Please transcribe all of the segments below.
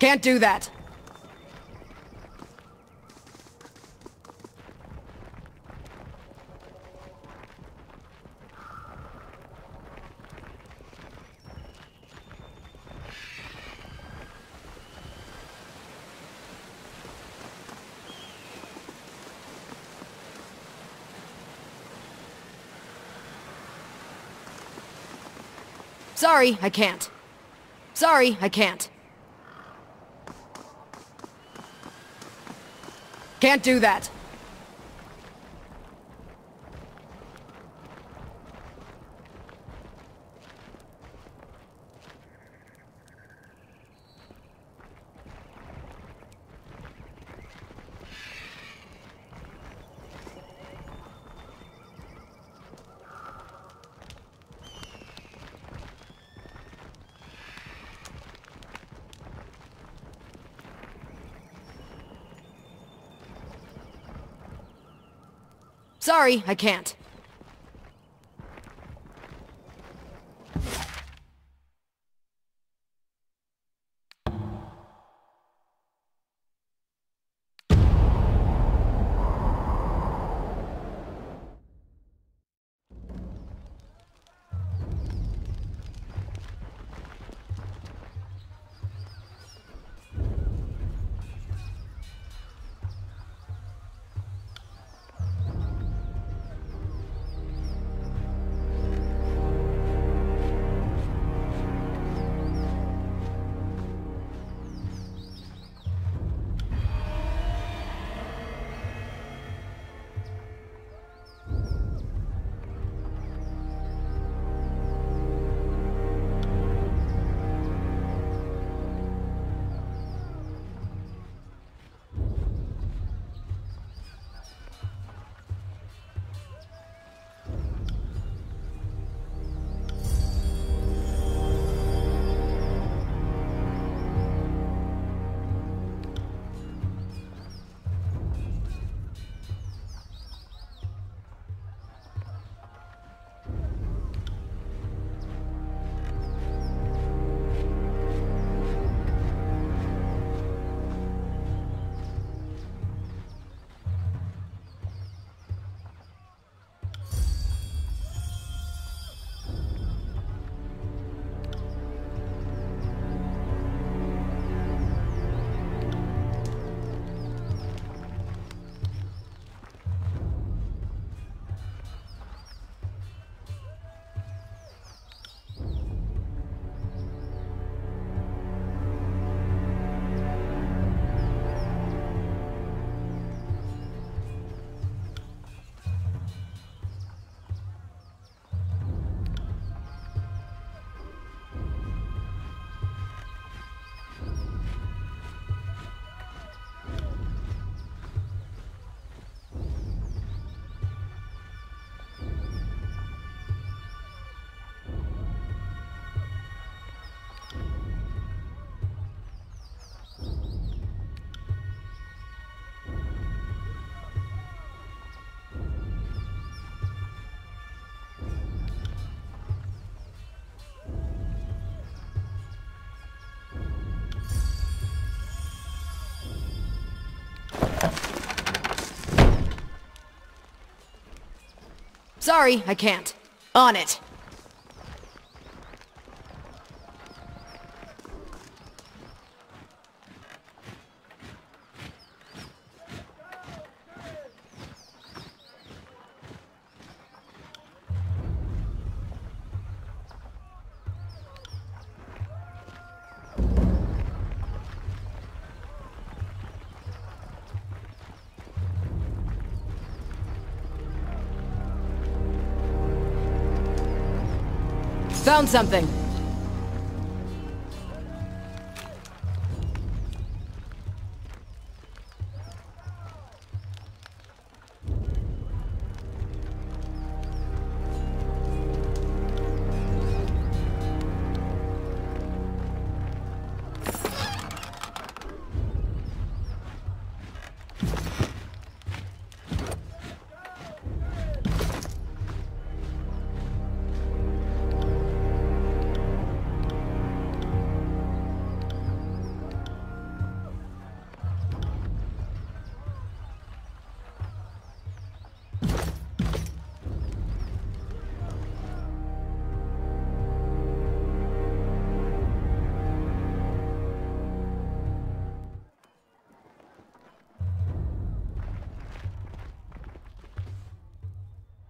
Can't do that. Sorry, I can't. Sorry, I can't. Can't do that. Sorry, I can't. Sorry, I can't. On it. Found something.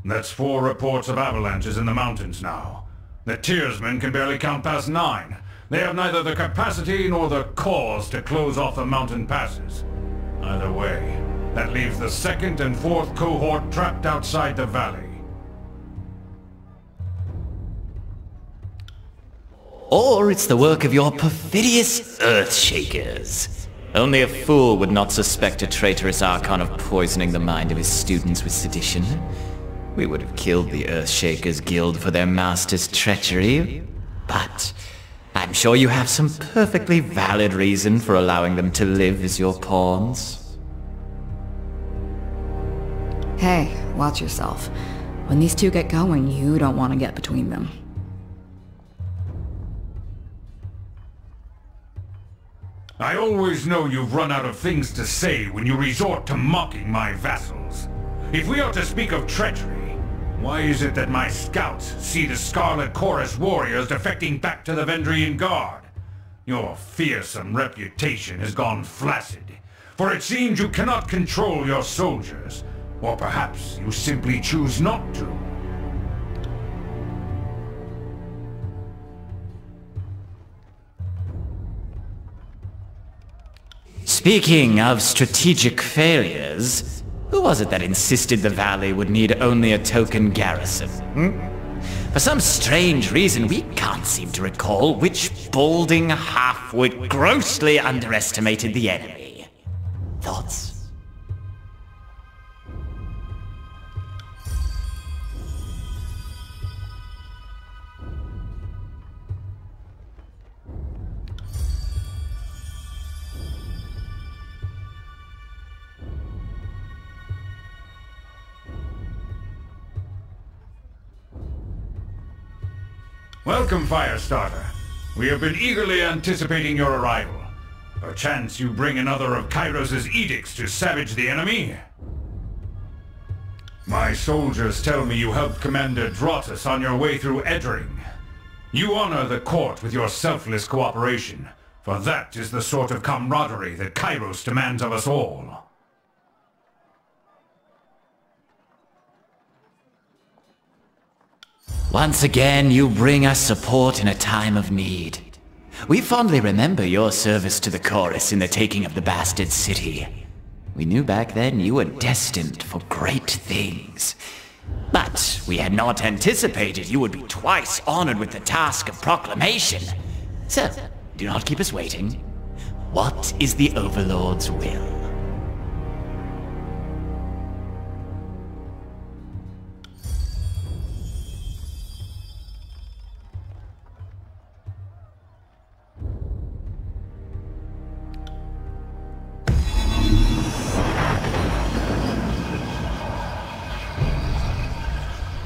That's 4 reports of avalanches in the mountains now. The Tearsmen can barely count past 9. They have neither the capacity nor the cause to close off the mountain passes. Either way, that leaves the 2nd and 4th cohort trapped outside the valley. Or it's the work of your perfidious Earthshakers. Only a fool would not suspect a traitorous Archon of poisoning the mind of his students with sedition. We would have killed the Earthshakers Guild for their master's treachery, but I'm sure you have some perfectly valid reason for allowing them to live as your pawns. Hey, watch yourself. When these two get going, you don't want to get between them. I always know you've run out of things to say when you resort to mocking my vassals. If we are to speak of treachery, why is it that my scouts see the Scarlet Chorus warriors defecting back to the Vendrian Guard? Your fearsome reputation has gone flaccid, for it seems you cannot control your soldiers, or perhaps you simply choose not to. Speaking of strategic failures, who was it that insisted the valley would need only a token garrison? For some strange reason, we can't seem to recall which balding halfwit grossly underestimated the enemy. Thoughts? Welcome, Firestarter. We have been eagerly anticipating your arrival. Perchance you bring another of Kairos' edicts to savage the enemy? My soldiers tell me you helped Commander Drotus on your way through Eddring. You honor the court with your selfless cooperation, for that is the sort of camaraderie that Kairos demands of us all. Once again, you bring us support in a time of need. We fondly remember your service to the Chorus in the taking of the Bastard City. We knew back then you were destined for great things. But we had not anticipated you would be twice honored with the task of proclamation. So, do not keep us waiting. What is the Overlord's will?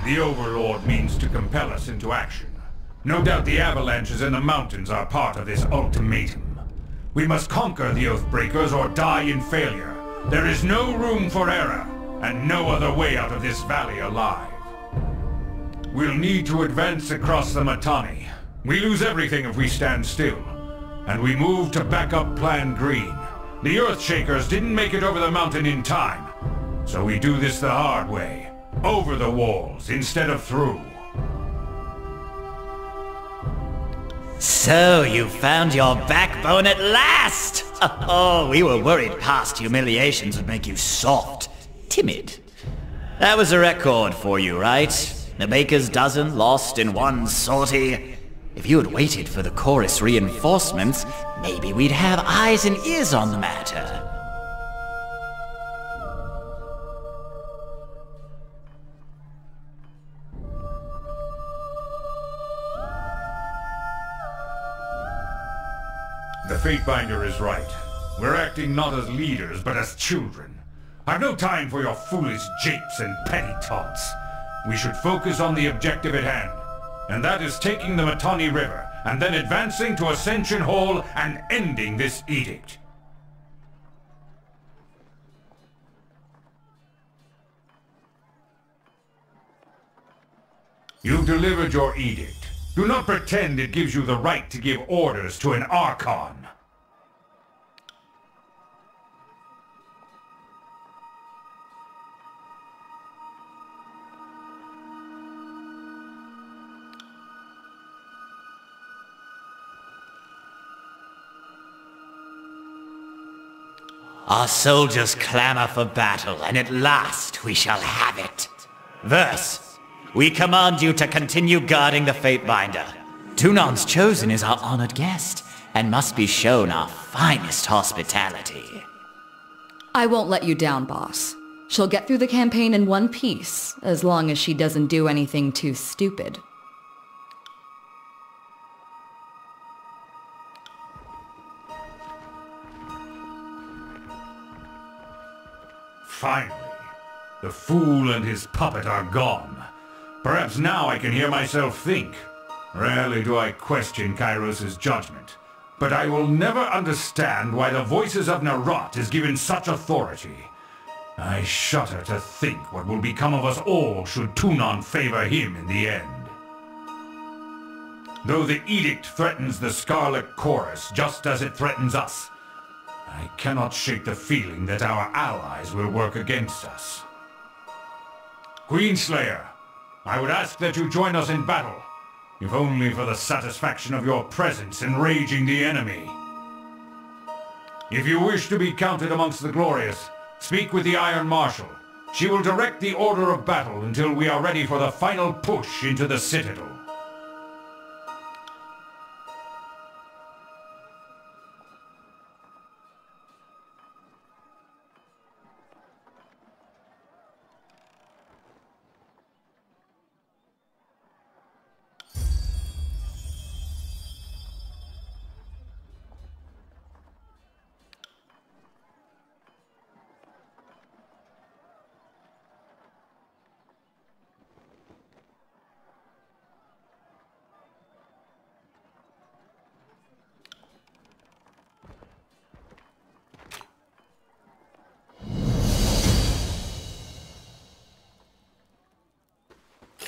The Overlord means to compel us into action. No doubt the avalanches in the mountains are part of this ultimatum. We must conquer the Oathbreakers or die in failure. There is no room for error, and no other way out of this valley alive. We'll need to advance across the Mittani. We lose everything if we stand still. And we move to back up Plan Green. The Earthshakers didn't make it over the mountain in time. So we do this the hard way. Over the walls instead of through. So you found your backbone at last! Oh, we were worried past humiliations would make you soft, timid. That was a record for you, right? The baker's dozen lost in one sortie. If you had waited for the Chorus reinforcements, maybe we'd have eyes and ears on the matter. The Fatebinder is right. We're acting not as leaders, but as children. I've no time for your foolish japes and petty taunts. We should focus on the objective at hand, and that is taking the Mittani River, and then advancing to Ascension Hall and ending this edict. You've delivered your edict. Do not pretend it gives you the right to give orders to an Archon. Our soldiers clamor for battle, and at last we shall have it. Verse, we command you to continue guarding the Fatebinder. Tunan's Chosen is our honored guest, and must be shown our finest hospitality. I won't let you down, boss. She'll get through the campaign in one piece, as long as she doesn't do anything too stupid. Finally, the fool and his puppet are gone. Perhaps now I can hear myself think. Rarely do I question Kairos' judgment, but I will never understand why the voices of Narot is given such authority. I shudder to think what will become of us all should Tunan favor him in the end. Though the edict threatens the Scarlet Chorus just as it threatens us, I cannot shake the feeling that our allies will work against us. Queenslayer, I would ask that you join us in battle, if only for the satisfaction of your presence enraging the enemy. If you wish to be counted amongst the glorious, speak with the Iron Marshal. She will direct the order of battle until we are ready for the final push into the Citadel.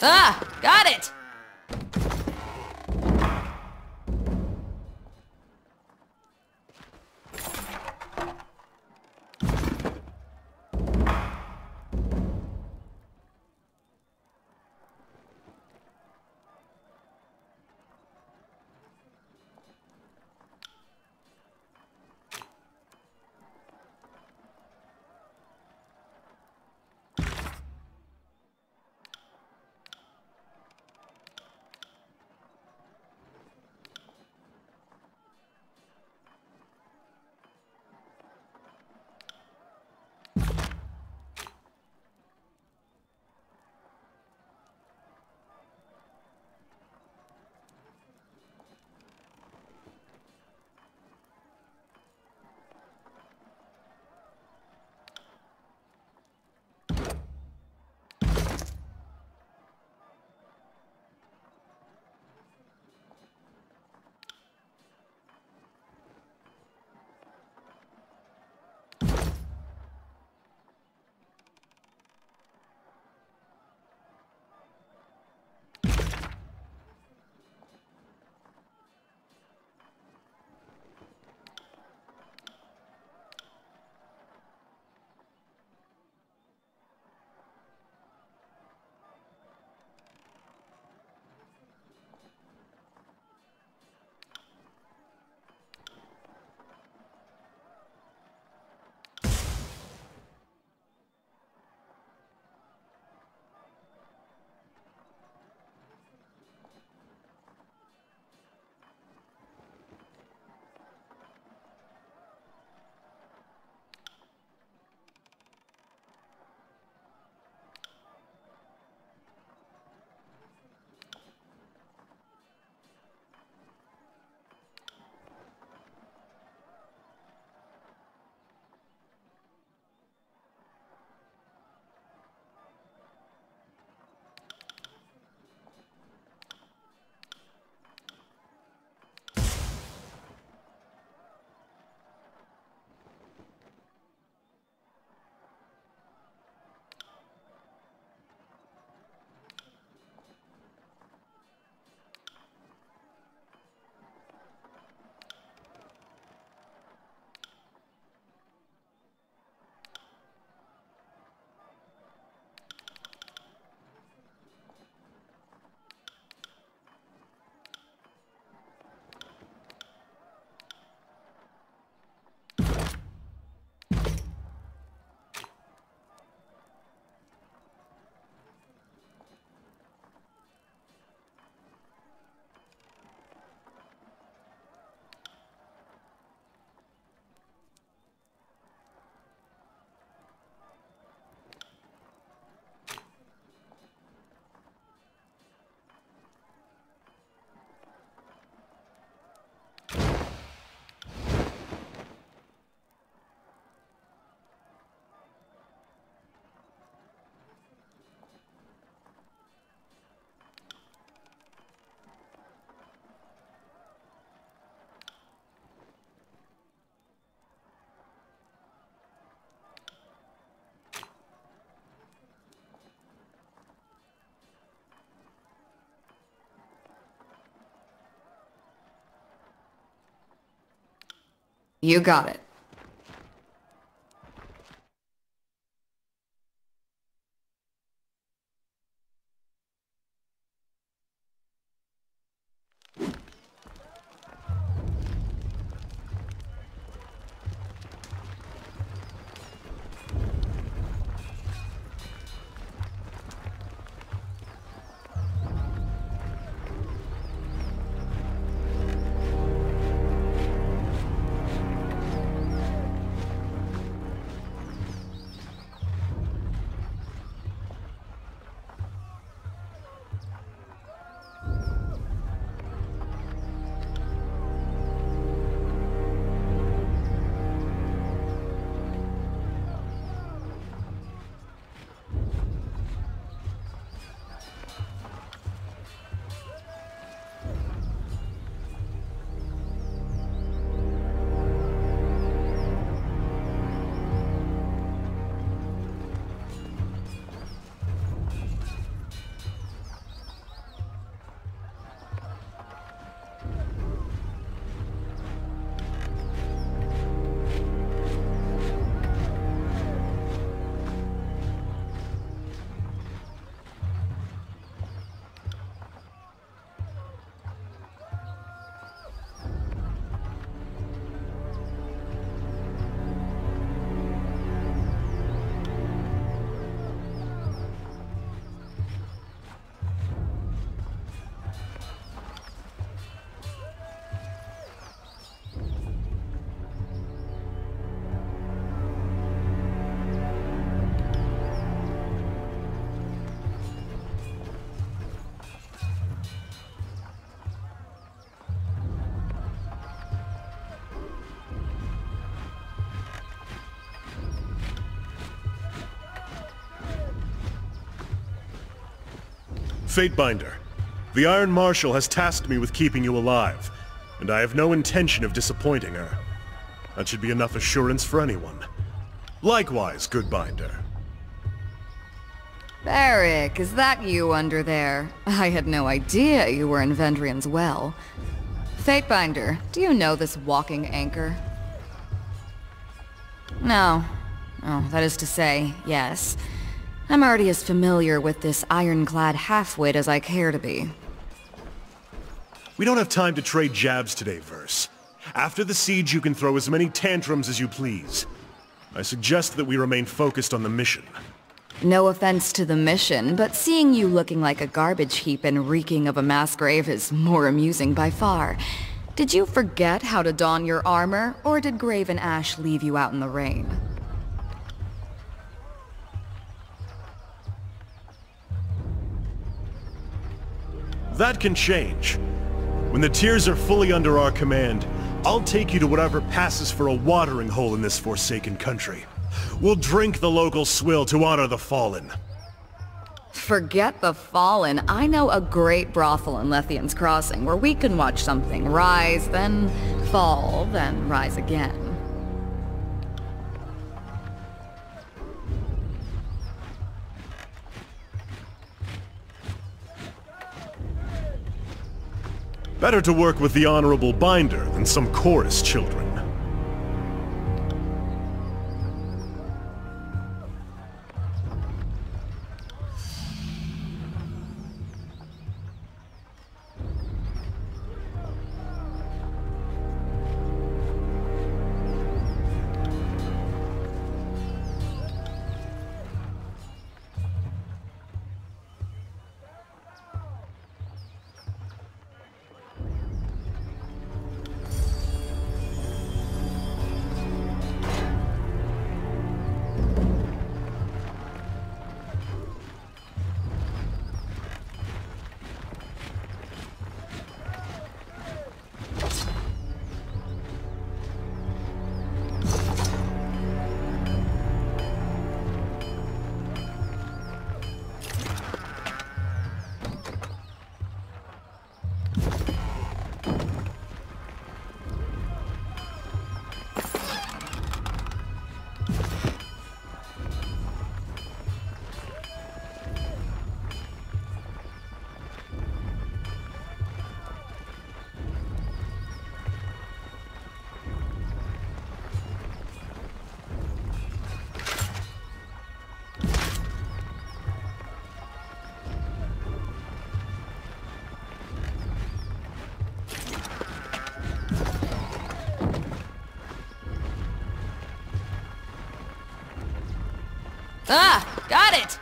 Ah! Got it! You got it. Fatebinder, the Iron Marshal has tasked me with keeping you alive, and I have no intention of disappointing her. That should be enough assurance for anyone. Likewise, good Binder. Beric, is that you under there? I had no idea you were in Vendrian's well. Fatebinder, do you know this walking anchor? No. Oh, that is to say, yes. I'm already as familiar with this ironclad halfwit as I care to be. We don't have time to trade jabs today, Verse. After the siege, you can throw as many tantrums as you please. I suggest that we remain focused on the mission. No offense to the mission, but seeing you looking like a garbage heap and reeking of a mass grave is more amusing by far. Did you forget how to don your armor, or did Graven Ash leave you out in the rain? That can change. When the tiers are fully under our command, I'll take you to whatever passes for a watering hole in this forsaken country. We'll drink the local swill to honor the fallen. Forget the fallen. I know a great brothel in Lethian's Crossing where we can watch something rise, then fall, then rise again. Better to work with the Honorable Binder than some chorus children. Ah! Got it!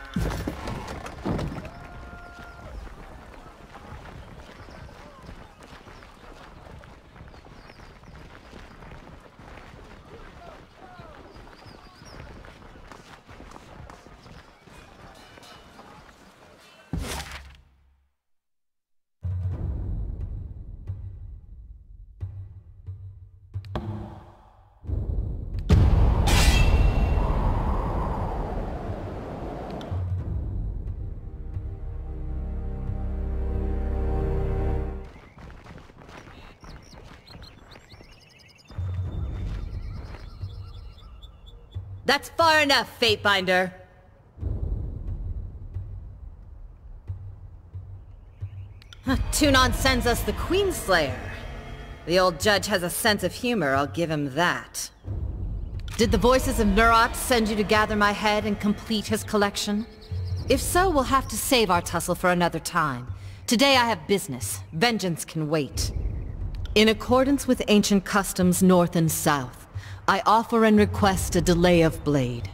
That's far enough, Fatebinder. Tunon sends us the Queenslayer. The old judge has a sense of humor, I'll give him that. Did the voices of Nurot send you to gather my head and complete his collection? If so, we'll have to save our tussle for another time. Today I have business. Vengeance can wait. In accordance with ancient customs north and south, I offer and request a delay of blade.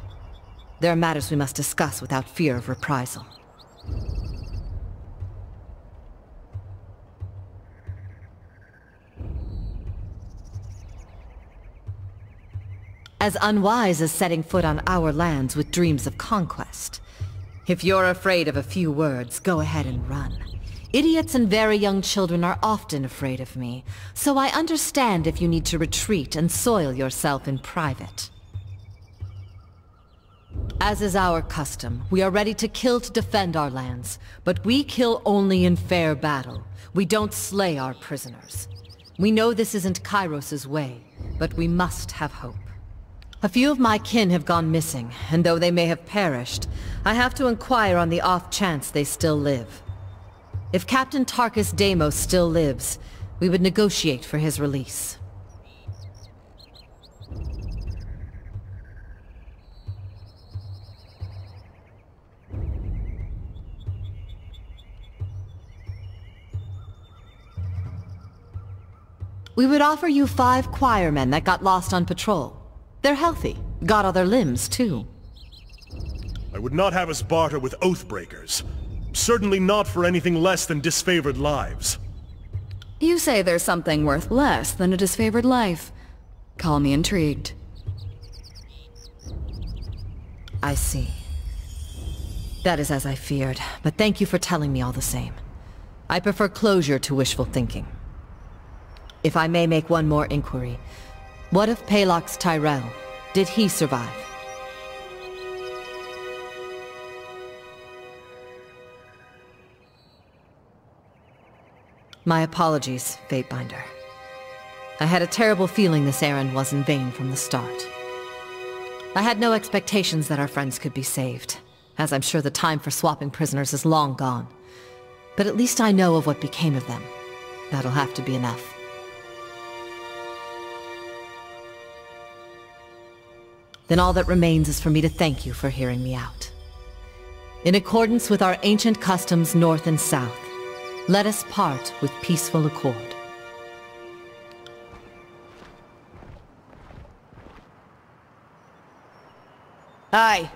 There are matters we must discuss without fear of reprisal. As unwise as setting foot on our lands with dreams of conquest. If you're afraid of a few words, go ahead and run. Idiots and very young children are often afraid of me, so I understand if you need to retreat and soil yourself in private. As is our custom, we are ready to kill to defend our lands, but we kill only in fair battle. We don't slay our prisoners. We know this isn't Kairos's way, but we must have hope. A few of my kin have gone missing, and though they may have perished, I have to inquire on the off chance they still live. If Captain Tarkus Deimos still lives, we would negotiate for his release. We would offer you 5 choirmen that got lost on patrol. They're healthy, got all their limbs too. I would not have us barter with Oathbreakers. Certainly not for anything less than disfavored lives. You say there's something worth less than a disfavored life. Call me intrigued. I see. That is as I feared, but thank you for telling me all the same. I prefer closure to wishful thinking. If I may make one more inquiry, what of Palox Tyrell? Did he survive? My apologies, Fatebinder. I had a terrible feeling this errand was in vain from the start. I had no expectations that our friends could be saved, as I'm sure the time for swapping prisoners is long gone. But at least I know of what became of them. That'll have to be enough. Then all that remains is for me to thank you for hearing me out. In accordance with our ancient customs north and south, let us part with peaceful accord. Aye.